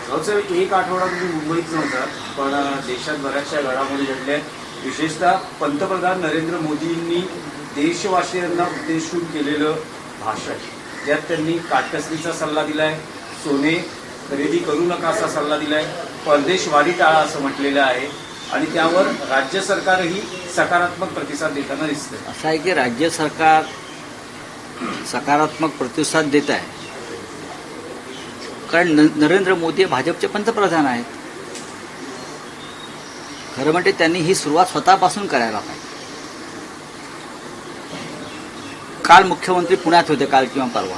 साहेब, एक आठवडा तुम्ही मुंबईत नव्हता, पण देशात बऱ्याचशा घडामोडी घडल्या. विशेषतः पंतप्रधान नरेंद्र मोदींनी देशवासियांना उद्देशून केलेलं भाषण, ज्यात त्यांनी काटकसरीचा सल्ला दिलाय, सोने खरेदी करू नका असा सल्ला दिलाय, परदेशवारी टाळा असं म्हटलेलं आहे आणि त्यावर राज्य सरकारही सकारात्मक प्रतिसाद देताना दिसतंय. असं आहे की राज्य सरकार सकारात्मक प्रतिसाद देत आहे, कारण नरेंद्र मोदी भाजपचे पंतप्रधान आहेत. खरं म्हणजे त्यांनी ही सुरुवात स्वतःपासून करायला पाहिजे. काल मुख्यमंत्री पुण्यात होते, काल किंवा परवा,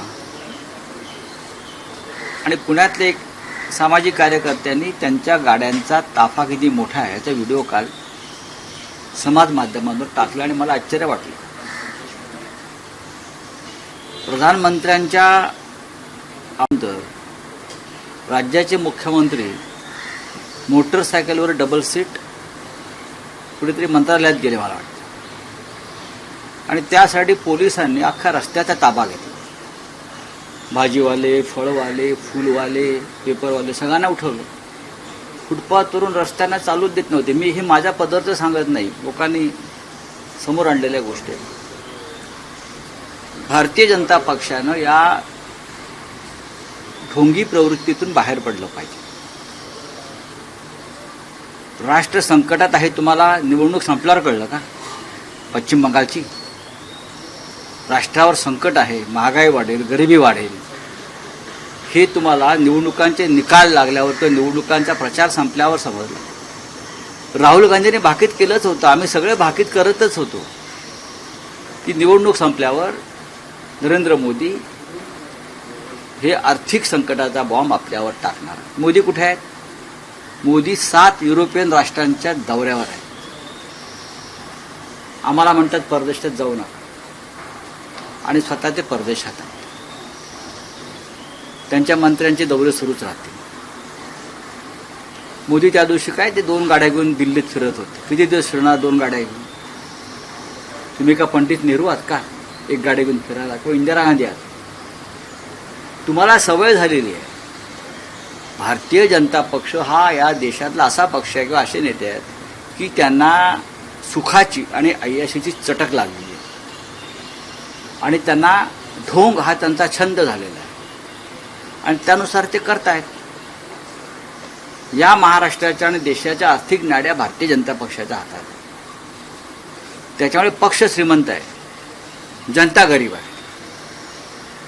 आणि पुण्यातले एक सामाजिक कार्यकर्त्यांनी त्यांच्या गाड्यांचा ताफा किती मोठा आहे याचा व्हिडिओ काल समाज माध्यमांवर टाकला आणि मला आश्चर्य वाटलं. प्रधानमंत्र्यांच्या अंतर राज्याचे मुख्यमंत्री मोटरसायकलवर डबल सीट कुठेतरी मंत्रालयात गेले मला वाटतं, आणि त्यासाठी पोलिसांनी अख्खा रस्त्याचा ताबा घेतला. भाजीवाले, फळवाले, फुलवाले, पेपरवाले सगळ्यांना उठवलं. फुटपाथवरून रस्त्यांना चालूच देत नव्हते. मी हे माझ्या पदरचं सांगत नाही, लोकांनी समोर आणलेल्या गोष्टी. भारतीय जनता पक्षानं या ढोंगी प्रवृत्तीतून बाहेर पडलं पाहिजे. राष्ट्र संकटात आहे. तुम्हाला निवडणूक संपल्यावर कळलं का? पश्चिम बंगालची राष्ट्रावर संकट आहे, महागाई वाढेल, गरिबी वाढेल, हे तुम्हाला निवडणुकांचे निकाल लागल्यावर किंवा निवडणुकांचा प्रचार संपल्यावर समजलं. राहुल गांधींनी भाकीत केलंच होतं, आम्ही सगळे भाकीत करतच होतो की निवडणूक संपल्यावर नरेंद्र मोदी हे आर्थिक संकटाचा बॉम्ब आपल्यावर टाकणार. मोदी कुठे आहेत? मोदी 7 युरोपियन राष्ट्रांच्या दौऱ्यावर आहेत. आम्हाला म्हणतात परदेशात जाऊ नका, आणि स्वतः ते परदेशात आहेत. त्यांच्या मंत्र्यांचे दौरे सुरूच राहतील. मोदी त्या दिवशी काय ते 2 गाड्या घेऊन दिल्लीत फिरत होते. किती दिवस फिरणार 2 गाड्या घेऊन? तुम्ही का पंडित नेहरू आहात का एक गाडी घेऊन फिरायला, किंवा इंदिरा गांधी आहात? तुम्हाला सवय झालेली आहे. भारतीय जनता पक्ष हा या देशातला असा पक्ष आहे किंवा असे नेते आहेत की त्यांना सुखाची आणि ऐयाशीची चटक लागली आहे, आणि त्यांना ढोंग हा त्यांचा छंद झालेला आहे, आणि त्यानुसार ते करतायत. या महाराष्ट्राच्या आणि देशाच्या आर्थिक नाड्या भारतीय जनता पक्षाच्या हातात. त्याच्यामुळे पक्ष श्रीमंत आहे, जनता गरीब आहे.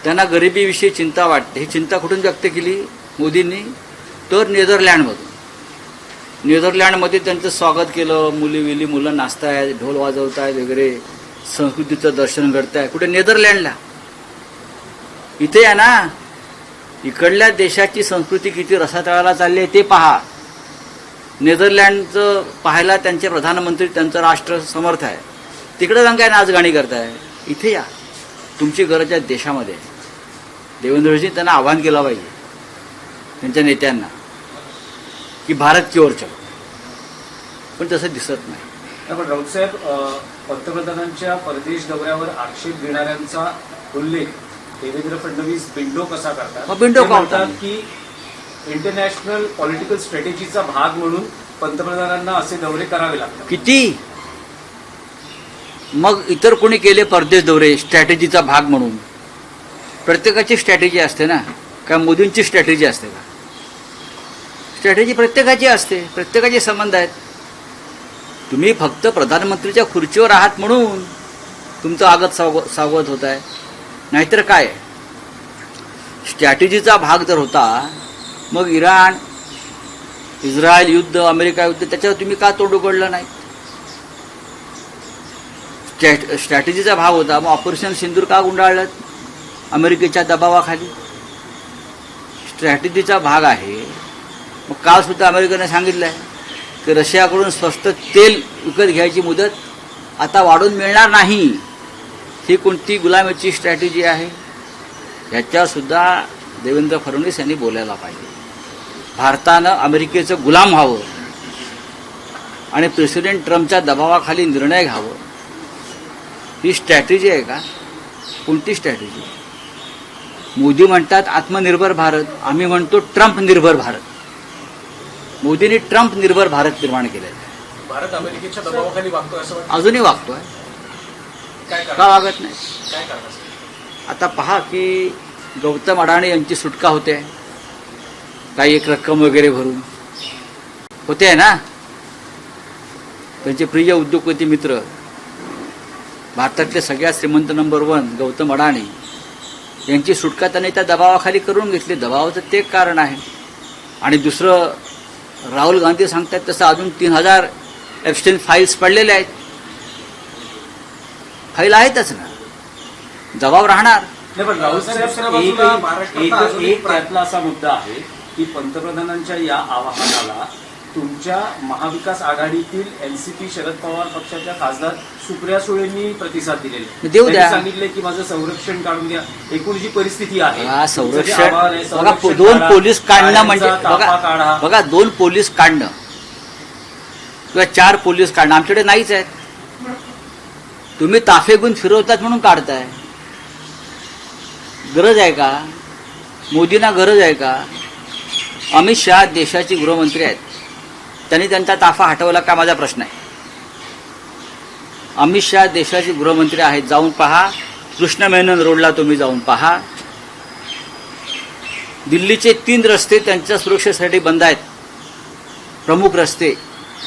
त्यांना गरिबीविषयी चिंता वाटते. ही चिंता कुठून व्यक्त केली मोदींनी? तर नेदरलँडमधून. नेदरलँडमध्ये त्यांचं स्वागत केलं. मुलं नाचतायत, ढोल वाजवतायत वगैरे, संस्कृतीचं दर्शन घडतंय. कुठे? नेदरलँडला. इथे या ना, इकडल्या देशाची संस्कृती किती रसातळाला चालली आहे ते पहा. नेदरलँडचं पाहायला त्यांचे प्रधानमंत्री, त्यांचं राष्ट्र समर्थ आहे. तिकडे जाऊन काय नाचगाणी करताय? इथे या. तुमची गरज आहे देशामध्ये. देवेंद्रजी त्यांना आवाहन केलं पाहिजे त्यांच्या नेत्यांना की भारत की ओर चलो, पण तसं दिसत नाही. पण राऊत साहेब, पंतप्रधानांच्या परदेश दौऱ्यावर आक्षेप घेणाऱ्यांचा उल्लेख देवेंद्र फडणवीस बिंडो कसा करतात? बिंडो म्हणतात की इंटरनॅशनल पॉलिटिकल स्ट्रॅटेजीचा भाग म्हणून पंतप्रधानांना असे दौरे करावे लागतात. किती? मग इतर कोणी केले परदेश दौरे स्ट्रॅटेजीचा भाग म्हणून? प्रत्येकाची स्ट्रॅटेजी असते ना. काय मोदींची स्ट्रॅटेजी असते का? स्ट्रॅटेजी प्रत्येकाची असते, प्रत्येकाचे संबंध आहेत. तुम्ही फक्त प्रधानमंत्रीच्या खुर्चीवर आहात म्हणून तुमचं आगत सावध होत आहे, नाहीतर काय? स्ट्रॅटेजीचा भाग जर होता, मग इराण, इस्रायल युद्ध, अमेरिका युद्ध, त्याच्यावर तुम्ही का तोंड उघडलं नाही? स्ट्रॅटेजीचा भाग होता, मग ऑपरेशन सिंदूर का गुंडाळलं अमेरिकेच्या दबावाखाली? स्ट्रॅटेजीचा भाग आहे. मग काल सुद्धा अमेरिकेने सांगितलं आहे की रशियाकडून स्वस्त तेल विकत घ्यायची मुदत आता वाढून मिळणार नाही. ही कोणती गुलामीची स्ट्रॅटेजी आहे? याच्यावर सुद्धा देवेंद्र फडणवीस यांनी बोलायला पाहिजे. भारतानं अमेरिकेचं गुलाम व्हावं आणि प्रेसिडेंट ट्रम्पच्या दबावाखाली निर्णय घ्यावं, ही स्ट्रॅटेजी आहे का? कोणती स्ट्रॅटेजी? मोदी म्हणतात आत्मनिर्भर भारत, आम्ही म्हणतो ट्रम्प निर्भर भारत. मोदींनी ट्रम्प निर्भर भारत निर्माण केलेला आहे. भारत अमेरिकेच्या दबावाखाली वागतोय असं वाटतं. अजूनही वागतोय. काय का कारण वागत नाही? काय कारण असेल? आता पहा की गौतम अडाणी यांची सुटका होते, काही एक रक्कम वगैरे भरून होते आहे ना. त्यांचे प्रिय उद्योगपती मित्र, भारतातले सगळ्यात श्रीमंत नंबर 1 गौतम अडाणी यांची सुटका त्यांनी त्या दबावाखाली करून घेतली. दबावाचं ते एक कारण आहे. आणि दुसरं, राहुल गांधी सांगतात तसं अजून 3000 एप्स्टेन फाईल्स पडलेल्या आहेत. फाईल आहेतच ना, दबाव राहणार. नाही, पण राहुल साहेब, दुसऱ्या बाजूला महाराष्ट्रातला अजून एक एक त्यातला असा मुद्दा आहे की पंतप्रधानांच्या या आवाहनाला तुमच्या महाविकास आघाडीतील एनसीपी शरद पवार पक्षाच्या खासदार सुप्रिया सुळेंनी प्रतिसाद दिलेला. देऊ द्या. त्यांनी सांगितले की माझं संरक्षण काढून द्या. एकूण जी परिस्थिती आहे, बघा, तुमचं जे आव्हान आहे, बघा, संरक्षण 2 काढा, पोलीस काढणं म्हणजे गाड्यांचा ताफा काढा. बघा 2 पोलीस काढणं किंवा 4 पोलीस काढणं आमच्याकडे नाहीच आहेत. तुम्ही ताफे घेऊन फिरवतात म्हणून काढताय. गरज आहे का? मोदींना गरज आहे का? अमित शहा देशाचे गृहमंत्री आहेत, त्यांनी त्यांचा ताफा हटवला का, माझा प्रश्न आहे. अमित शहा देशाचे गृहमंत्री आहेत. जाऊन पहा, कृष्ण मेनन रोडला तुम्ही जाऊन पहा. दिल्लीचे 3 रस्ते त्यांच्या सुरक्षेसाठी बंद आहेत. प्रमुख रस्ते,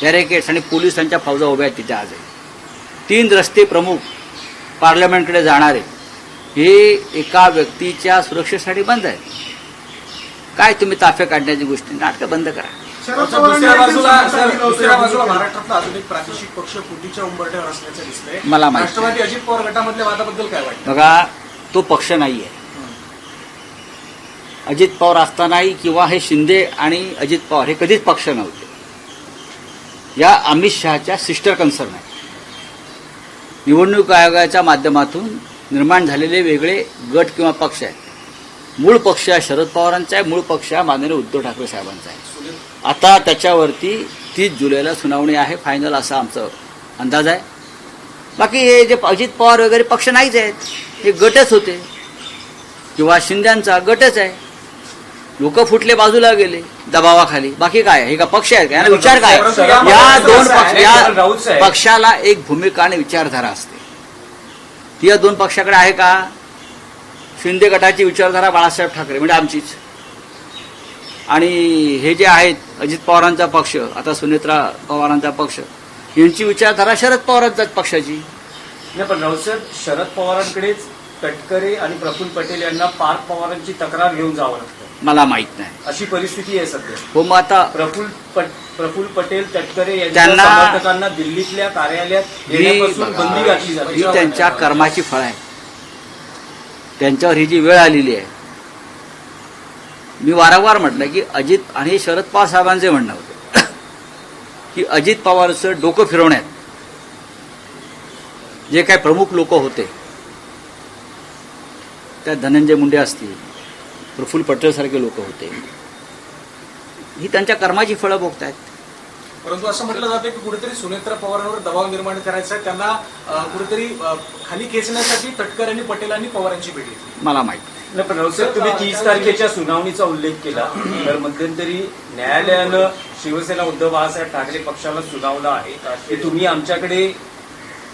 बॅरिकेड्स आणि पोलीस त्यांच्या फौजा उभ्या आहेत तिथे आजही. 3 रस्ते प्रमुख पार्लमेंटकडे जाणारे हे एका व्यक्तीच्या सुरक्षेसाठी बंद आहेत. काय तुम्ही ताफे काढण्याची गोष्टी, नाटकं बंद करा. दुसऱ्या बाजूला महाराष्ट्रातला अजून एक प्रादेशिक पक्ष फुटीच्या उंबरठ्यावर असल्याचं दिसतंय. मला माहिती राष्ट्रवादी अजित पवार गटामधल्या वादाबद्दल काय वाटतं? बघा, तो पक्ष नाही आहे. अजित पवार असतानाही किंवा हे शिंदे आणि अजित पवार हे कधीच पक्ष नव्हते. या अमित शहाच्या सिस्टर कन्सर्न आहे. निवडणूक आयोगाच्या माध्यमातून निर्माण झालेले वेगळे गट किंवा पक्ष आहेत. मूळ पक्ष हा शरद पवारांचा आहे, मूळ पक्ष हा माननीय उद्धव ठाकरे साहेबांचा आहे. आता त्याच्यावरती 30 जुलैला सुनावणी आहे, फायनल असा आमचा अंदाज आहे. बाकी हे जे अजित पवार वगैरे पक्ष नाहीच आहेत, हे गटच होते किंवा शिंद्यांचा गटच आहे. लोक फुटले, बाजूला गेले दबावाखाली. बाकी काय आहे? हे का पक्ष आहेत का? याला विचार काय? या 2 पक्ष, या पक्षाला एक भूमिका आणि विचारधारा असते. ती या 2 पक्षाकडे आहे का? शिंदे गटाची विचारधारा बाळासाहेब ठाकरे म्हणजे आमचीच, आणि हे जे आहेत अजित पवारांचा पक्ष, आता सुनेत्रा पवारांचा पक्ष, यांची विचारधारा शरद पवारांच्याच पक्षाची. नाही, पण राहुल साहेब, शरद पवारांकडेच तटकरे आणि प्रफुल्ल पटेल यांना पार्थ पवारांची तक्रार घेऊन जावं लागतं. मला माहित नाही. अशी परिस्थिती आहे सध्या. हो, मग आता प्रफुल्ल पटेल, तटकरे यांच्या त्यांना- समर्थकांना दिल्लीतल्या कार्यालयात येण्यापासून बंदी घातली जाते. ही त्यांच्या कर्माची फळ आहे. त्यांच्यावर ही जी वेळ आलेली आहे. मी वारंवार म्हटलं की अजित आणि शरद पवार साहेबांचे म्हणणं होतं की अजित पवारचं डोकं फिरवण्यात जे काही प्रमुख लोक होते, त्या धनंजय मुंडे असतील, प्रफुल्ल पटेलसारखे लोक होते, ही त्यांच्या कर्माची फळं भोगतायत. परंतु असं म्हटलं जातं की कुठेतरी सुनेत्रा पवारांवर दबाव निर्माण करायचा आहे, त्यांना कुठेतरी खाली खेचण्यासाठी तटकरे आणि पटेलांनी पवारांची भेट घेतली. मला माहित नाही, पण राहुल साहेब, तुम्ही 30 तारखेच्या सुनावणीचा उल्लेख केला, तर मध्यंतरी न्यायालयानं शिवसेना उद्धव बाळासाहेब ठाकरे पक्षाला सुनावलं आहे की तुम्ही आमच्याकडे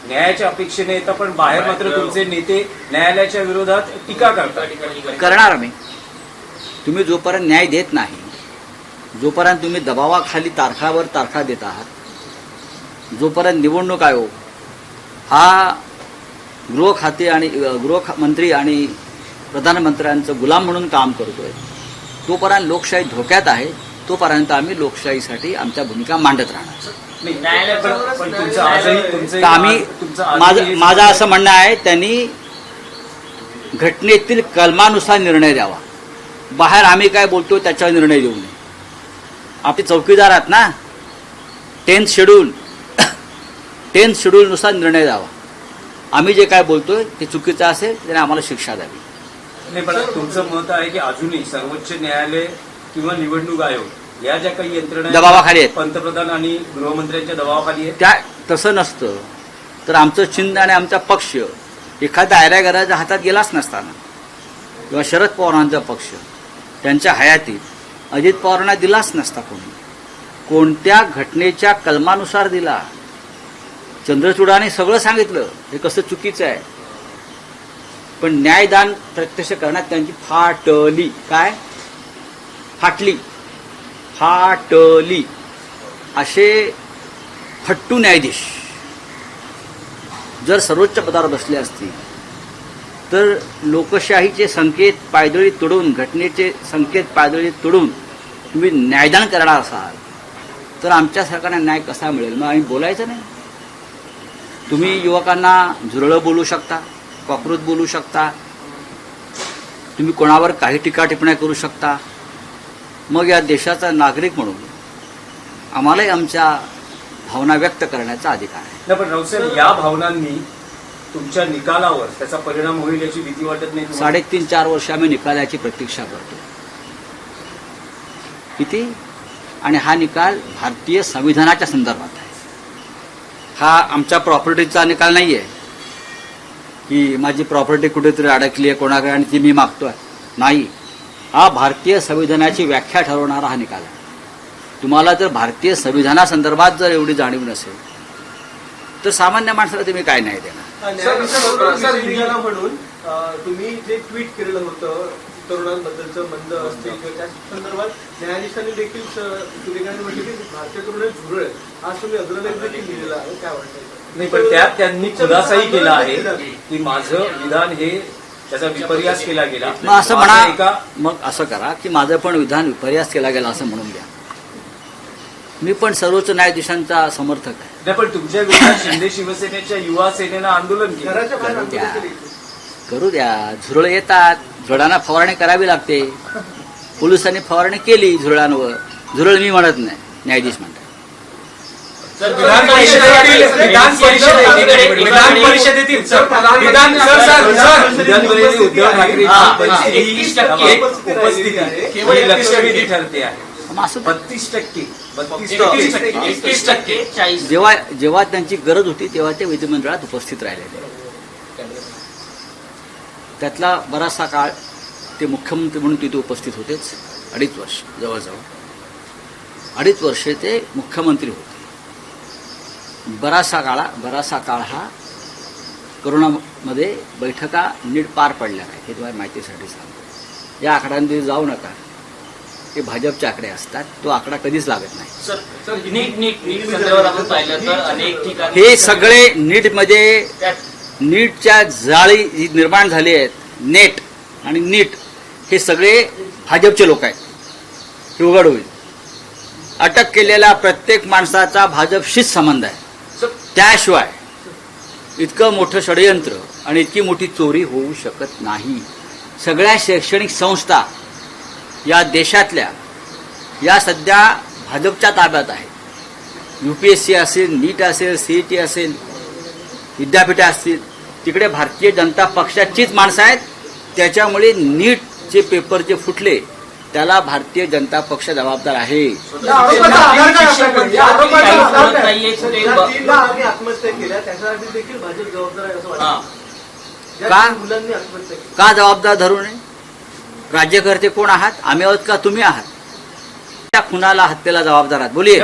न्यायाच्या अपेक्षेने येता, पण बाहेर मात्र तुमचे नेते न्यायालयाच्या विरोधात टीका करतात. करणार आम्ही. तुम्ही जोपर्यंत न्याय देत नाही, जोपर्यंत तुम्ही दबावाखाली तारखावर तारखा देत आहात, जोपर्यंत निवडणूक आयोग हा गृहखाते आणि गृहमंत्री आणि प्रधानमंत्र्यांचं गुलाम म्हणून काम करतोय, तोपर्यंत लोकशाही धोक्यात आहे. तोपर्यंत आम्ही लोकशाहीसाठी आमच्या भूमिका मांडत राहणार. पण तुमचं आजही तर आम्ही माझं असं म्हणणं आहे, त्यांनी घटनेतील कलमानुसार निर्णय द्यावा. बाहेर आम्ही काय बोलतो त्याच्यावर निर्णय देऊ नये. आपले चौकीदार आहात ना, 10th शेड्यूलनुसार निर्णय द्यावा. आम्ही जे काय बोलतोय ते चुकीचं असेल त्याने आम्हाला शिक्षा द्यावी. नाही, पण तुमचं मत आहे की अजूनही सर्वोच्च न्यायालय किंवा निवडणूक आयोग या ज्या काही यंत्रणा दबावाखाली आहेत, पंतप्रधान आणि गृहमंत्र्यांच्या दबावाखाली आहेत, त्या तसं नसतं तर आमचं चिन्ह आणि आमचा पक्ष एखाद्या आयऱ्यागराच्या हातात गेलाच नसताना, किंवा शरद पवारांचा पक्ष त्यांच्या हयातीत अजित पवारांना दिलाच नसता कोणी. कोणत्या घटनेच्या कलमानुसार दिला. चंद्रचूडाने सगळं सांगितलं हे कसं चुकीचं आहे, पण न्यायदान प्रत्यक्ष करण्यात त्यांची फाटली. काय फाटली? फाटली. असे फट्टू न्यायाधीश जर सर्वोच्च पदावर बसले असतील तर लोकशाहीचे संकेत पायदळी तोडून, घटनेचे संकेत पायदळी तोडून तुम्ही न्यायदान करणार असाल तर आमच्या सरकारने न्याय कसा मिळेल? मग आम्ही बोलायचं नाही? तुम्ही युवकांना झुरळं बोलू शकता, कॉक्रोच बोलू शकता, तुम्ही कोणावर काही टीका टिप्पण्या करू शकता. मग या देशाचा नागरिक म्हणून आम्हालाही आमच्या भावना व्यक्त करण्याचा अधिकार आहे. नाही, पण राऊतसाहेब, या भावनांनी तुमच्या निकालावर त्याचा परिणाम होईल याची भीती वाटत नाही तुम्हाला? 3.5-4 वर्ष आम्ही निकालाची प्रतीक्षा करतो. किती? आणि हा निकाल भारतीय संविधानाच्या संदर्भात आहे. हा आमच्या प्रॉपर्टीचा निकाल नाही आहे की माझी प्रॉपर्टी कुठेतरी अडकली आहे कोणाकडे आणि ती मी मागतोय. नाही, हा भारतीय संविधानाची व्याख्या ठरवणारा हा निकाल आहे. तुम्हाला जर भारतीय संविधानासंदर्भात जर एवढी जाणीव नसेल तर सामान्य माणसाला तुम्ही काय नाही देणार. म्हणून तुम्ही जे ट्विट केलेलं होतं तरुणांबद्दलचं मंद असतील किंवा त्या संदर्भात न्यायाधीशांनी देखील सुरेखाने म्हटलं की भारतीय तरुण झुरळ आज तुम्ही अग्रलेख देखील लिहिलेला आहे. काय वाटतं? नाही, पण त्यात त्यांनी खुलासाही केला आहे की माझं विधान हे त्याचा विपर्यास केला गेला. मग असं म्हणा, मग असं करा की माझं पण विधान विपर्यास केला गेला असं म्हणून घ्या. मी पण सर्वोच्च न्यायाधीशांचा समर्थक आहे. नाही, पण तुमच्या विरोधात शिंदे शिवसेनेच्या युवा सेनेनं आंदोलन केलं. घराच्या बाहेर करू द्या. आंदोलन केली. करू द्या. झुरळ येतात, झुरळांना फवारणी करावी लागते. पोलिसांनी फवारणी केली झुरळांवर. झुरळ मी म्हणत नाही, न्यायाधीश म्हणतात. विधान परिषदेतील उद्धव ठाकरे उपस्थिती केवळ ही लक्षवेधी ठरते आहे. मग असं 32%. जेव्हा त्यांची गरज होती तेव्हा ते विधिमंडळात उपस्थित राहिलेले. त्यातला बराचसा काळ ते मुख्यमंत्री म्हणून तिथे उपस्थित होतेच. 2.5 वर्ष, जवळजवळ 2.5 वर्षे ते मुख्यमंत्री होते. बराचसा काळ हा करोनामध्ये बैठका नीट पार पडल्या नाहीत. हे तुम्हाला माहितीसाठी सांगतो. या आकड्यांमध्ये जाऊ नका, हे भाजपचे आकडे असतात. तो आकडा कधीच लागत नाही. हे सगळे नीटमध्ये, नीटच्या जाळी जी निर्माण झाली आहेत, नेट आणि नीट, हे सगळे भाजपचे लोक आहेत. हे उघड होईल. अटक केलेल्या प्रत्येक माणसाचा भाजपशीच संबंध आहे. त्याशिवाय इतकं मोठं षडयंत्र आणि इतकी मोठी चोरी होऊ शकत नाही. सगळ्या शैक्षणिक संस्था या देशातल्या या सध्या भाजपच्या ताब्यात आहेत. UPSC असेल, नीट असेल, CET असेल, विद्यापीठे असतील, तिकडे भारतीय जनता पक्षाचीच माणसं आहेत. त्याच्यामुळे नीटचे पेपर जे फुटले त्याला भारतीय जनता पक्ष जबाबदार आहे. आत्महत्या केल्या त्याच्यासाठी देखील भाजप जबाबदार आहे असं वाटतं. मुलांनी आत्महत्या केली. का जबाबदार धरू नये? राज्यकर्ते कोण आहात? आम्ही आहोत का तुम्ही आहात? त्या खुनाला, हत्येला जबाबदार आहात? बोलिये.